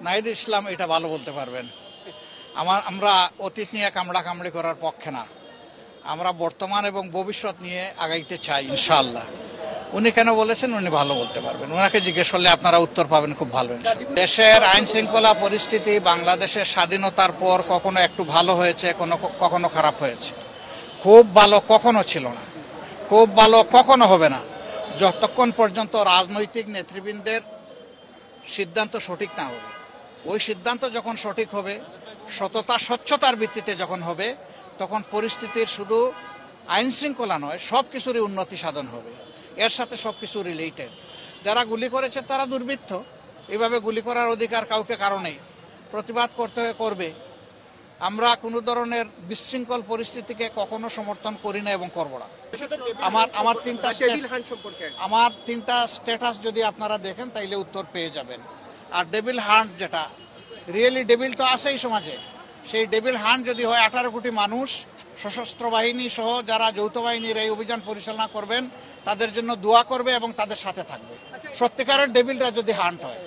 নাহিদ ইসলাম এটা ভালো বলতে পারবেন। আমরা অতীত নিয়ে কামড়াকামড়ি করার পক্ষে না, আমরা বর্তমান এবং ভবিষ্যৎ নিয়ে আগাইতে চাই ইনশাআল্লাহ। উনি কেন বলেছেন উনি ভালো বলতে পারবেন, ওনাকে জিজ্ঞেস করলে আপনারা উত্তর পাবেন খুব ভালো। দেশের আইন শৃঙ্খলা পরিস্থিতি বাংলাদেশের স্বাধীনতার পর কখনো একটু ভালো হয়েছে, কখনো খারাপ হয়েছে। খুব ভালো কখনো ছিল না, খুব ভালো কখনো হবে না, যতক্ষণ পর্যন্ত রাজনৈতিক নেতৃবৃন্দের সিদ্ধান্ত সঠিক না হবে। ওই সিদ্ধান্ত যখন সঠিক হবে, সততা স্বচ্ছতার ভিত্তিতে যখন হবে, তখন পরিস্থিতির শুধু আইন শৃঙ্খলা নয়, সব কিছুরই উন্নতি সাধন হবে। এর সাথে সব কিছু রিলেটেড। যারা গুলি করেছে তারা দুর্বৃত্ত, এভাবে গুলি করার অধিকার কাউকে কারণেই প্রতিবাদ করবে। আমরা কোনো ধরনের বিশৃঙ্খল পরিস্থিতিকে কখনো সমর্থন করি না এবং করব না। আমার তিনটা স্ট্যাটাস যদি আপনারা দেখেন তাইলে উত্তর পেয়ে যাবেন। আর ডেভিল হান্ট, যেটা রিয়েলি ডেভিল তো আছেই সমাজে, সেই ডেভিল হান্ট যদি হয় 18 কোটি মানুষ সশস্ত্র বাহিনী সহ যারা যৌথ বাহিনীর এই অভিযান পরিচালনা করবেন তাদের জন্য দোয়া করবে এবং তাদের সাথে থাকবে। সত্যিকারের ডেভিলটা যদি হান্ট হয়।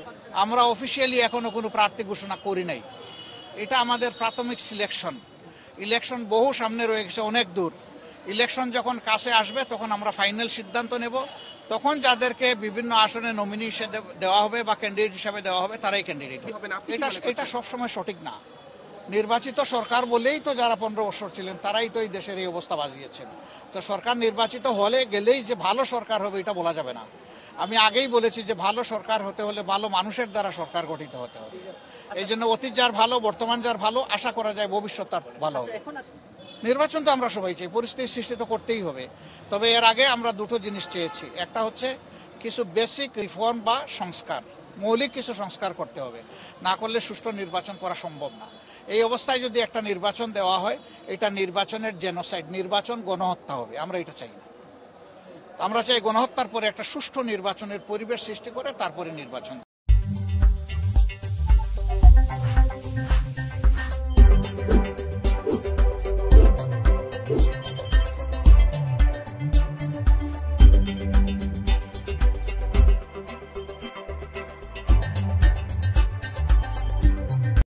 আমরা অফিসিয়ালি এখনো কোনো প্রার্থী ঘোষণা করি নাই, এটা আমাদের প্রাথমিক সিলেকশন। ইলেকশন বহু সামনে রয়ে গেছে, অনেক দূর। ইলেকশন যখন কাছে আসবে তখন আমরা ফাইনাল সিদ্ধান্ত নেব, তখন যাদেরকে বিভিন্ন আসনে নমিনি হিসেবে দেওয়া হবে বা ক্যান্ডিডেট হিসেবে দেওয়া হবে তারাই ক্যান্ডিডেট হবে। এটা সবসময় সঠিক না। নির্বাচিত সরকার বলেই তো যারা 15 বছর ছিলেন তারাই তো এই দেশের এই অবস্থা বাজিয়েছেন। তো সরকার নির্বাচিত হলে গেলেই যে ভালো সরকার হবে এটা বলা যাবে না। আমি আগেই বলেছি যে ভালো সরকার হতে হলে ভালো মানুষের দ্বারা সরকার গঠিত হতে হবে। এই জন্য অতীত যার ভালো, বর্তমান যার ভালো, আশা করা যায় ভবিষ্যৎ তার ভালো হবে। নির্বাচন তো আমরা সবাই চাই, পরিস্থিতি সৃষ্টি তো করতেই হবে। তবে এর আগে আমরা দুটো জিনিস চেয়েছি। একটা হচ্ছে কিছু বেসিক রিফর্ম বা সংস্কার, মৌলিক কিছু সংস্কার করতে হবে, না করলে সুষ্ঠু নির্বাচন করা সম্ভব না। এই অবস্থায় যদি একটা নির্বাচন দেওয়া হয়, এটা নির্বাচনের জেনোসাইড, নির্বাচন গণহত্যা হবে। আমরা এটা চাই না। আমরা চাই গণহত্যার পরে একটা সুষ্ঠু নির্বাচনের পরিবেশ সৃষ্টি করে তারপরে নির্বাচন।